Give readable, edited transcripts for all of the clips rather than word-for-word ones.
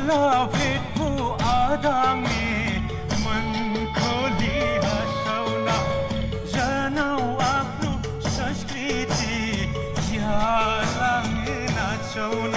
भेटको आदामे मन खोली हँसाउन जनाऊ आफ्नो संस्कृति यालाङ नाचौन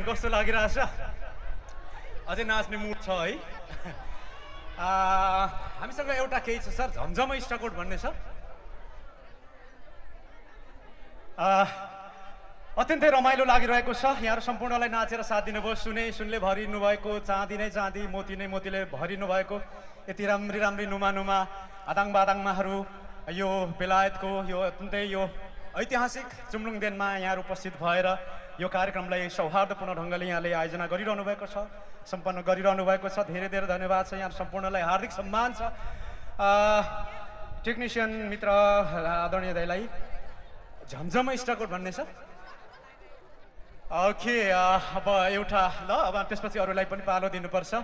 कस्तो लागिरहेछ अझै नाच्ने मुड छ है हामीसँग एउटा केही छ सर झमझम स्टकआउट भन्ने छ अत्यन्तै रमाइलो लागिरहेको छ यहाँहरु सम्पूर्णलाई नाचेर साथ दिनुभयो सुनले भरिनु भएको चाँदी नै चाँदी मोती नै मोतीले भरिनु भएको यति राम्री राम्री नुमा नुमा आदाङ बादाङमाहरू यो बेलायतको यो अत्यन्तै यो ऐतिहासिक चुम्लुङ देनमा यहाँहरु उपस्थित भएर यो कार्यक्रमलाई सौहार्दपूर्ण ढंगले यहाँले आयोजना गरिरहनु भएको छ सम्पन्न गरिरहनु भएको छ धेरै धेरै धन्यवाद छ यहाँ सम्पूर्णलाई हार्दिक सम्मान छ टेक्निसियन मित्र आदरणीय दाइलाई झमझम स्टकआउट भन्ने छ ओके अब एउटा ल अब त्यसपछि अरूलाई पनि पालो दिनुपर्छ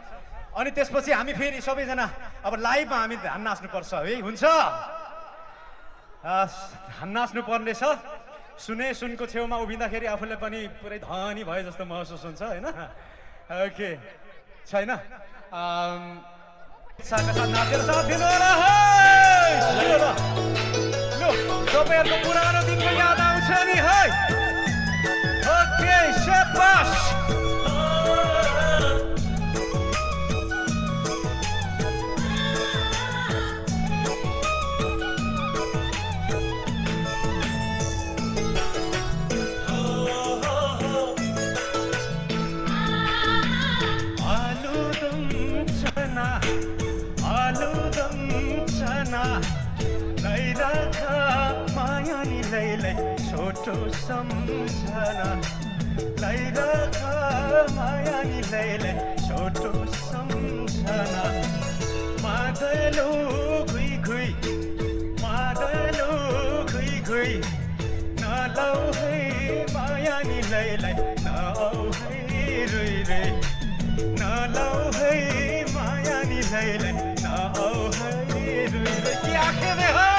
अनि त्यसपछि हामी फेरि सबैजना अब लाइभमा हामी धान नाच्नुपर्छ है हुन्छ धान नाच्नु पर्ने छ सुनको छेउमा उभिँदाखेरि आफूले पनि पुरै धनी भए जस्तो महसुस हुन्छ होइन ओके छैन नाचेर साथ दिनु होला तपाईँहरूको पुरानो दिनको याद आउँछ नि है ओके शाबाश छोटो सम्झना लैरखा मायानी लैले छोटो सम्झना मादलो घुई घुई मादलो घुई घुई नलौ है मायानी लैले नौ है रुई रुई नलौ है मायानी लैले नौ है रुई रुई क्या कहते हो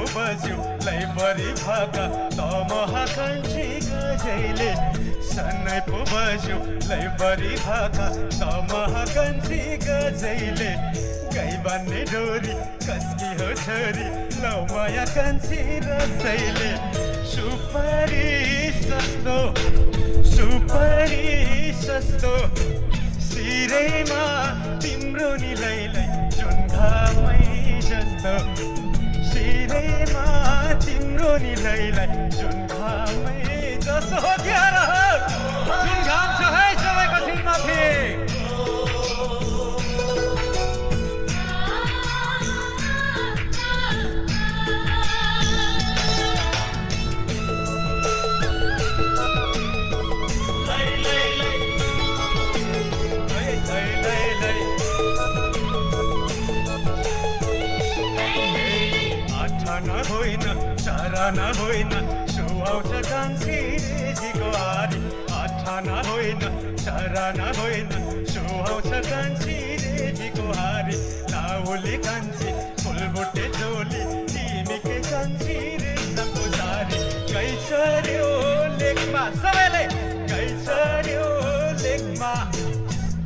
लैबरी भाका तमहाकान्छी गजैले सन्नै पो बज्यो लैबरी भाका तमहाकान्छी गजैले गाई बान्ने डोरी कसकी हो छोरी लौ माया कान्छी रसैले सुपारी सस्तो सिरैमा तिम्रो नि लैलै जुन घामै जस्तो सिरैमा तिम्रो नि लैलाई जुन घामै जस्तो हो क्या र जुन घाम छ है सबैको शिरमाथि चाराना होइन सुहाउँछ कान्छी रेजीको आरी आठाना होइन चाराना होइन सुहाउँछ कान्छी रेजीको हारी लाउले कान्छी फुलबुट्टे झोली तिमीकै कान्छी रेशमको सारी गै चढ्यो लेखमा सबैले गै चढ्यो लेखमा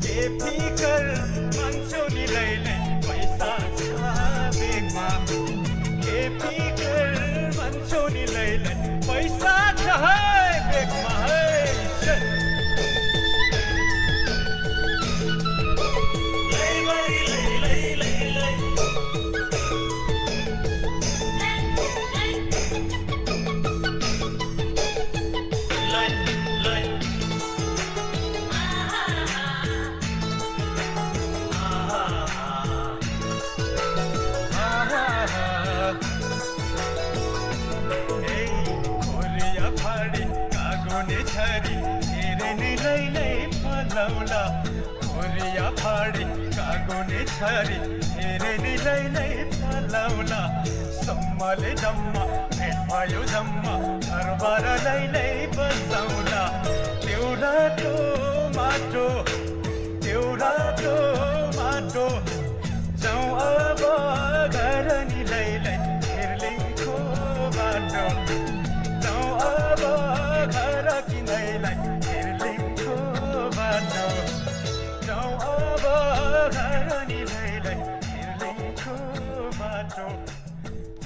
के फिकर मान्छौ नि लैले पैसा छ बेगमा के फिकर मान्छौ नि लैले पैसा छ है बेगमा है खोरिया फाडी कागोने छरी हेरे नि लैलै पलाउला सम्मले जम्मा भेट भयो जम्मा घरबार लैलै बसाउला देउराको माटो जाउँ अब घर नि लैलै हिर्लिङको बाटो जाउँ अब घर किनैलाई हिर्लिङको बाटो जाउँ अब घर नि लैलै हिर्लिङको बाटो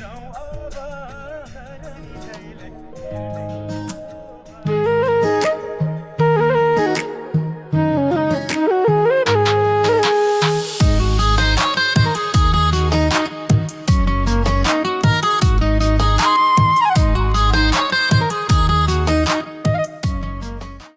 जाउँ अब घर नि लैलै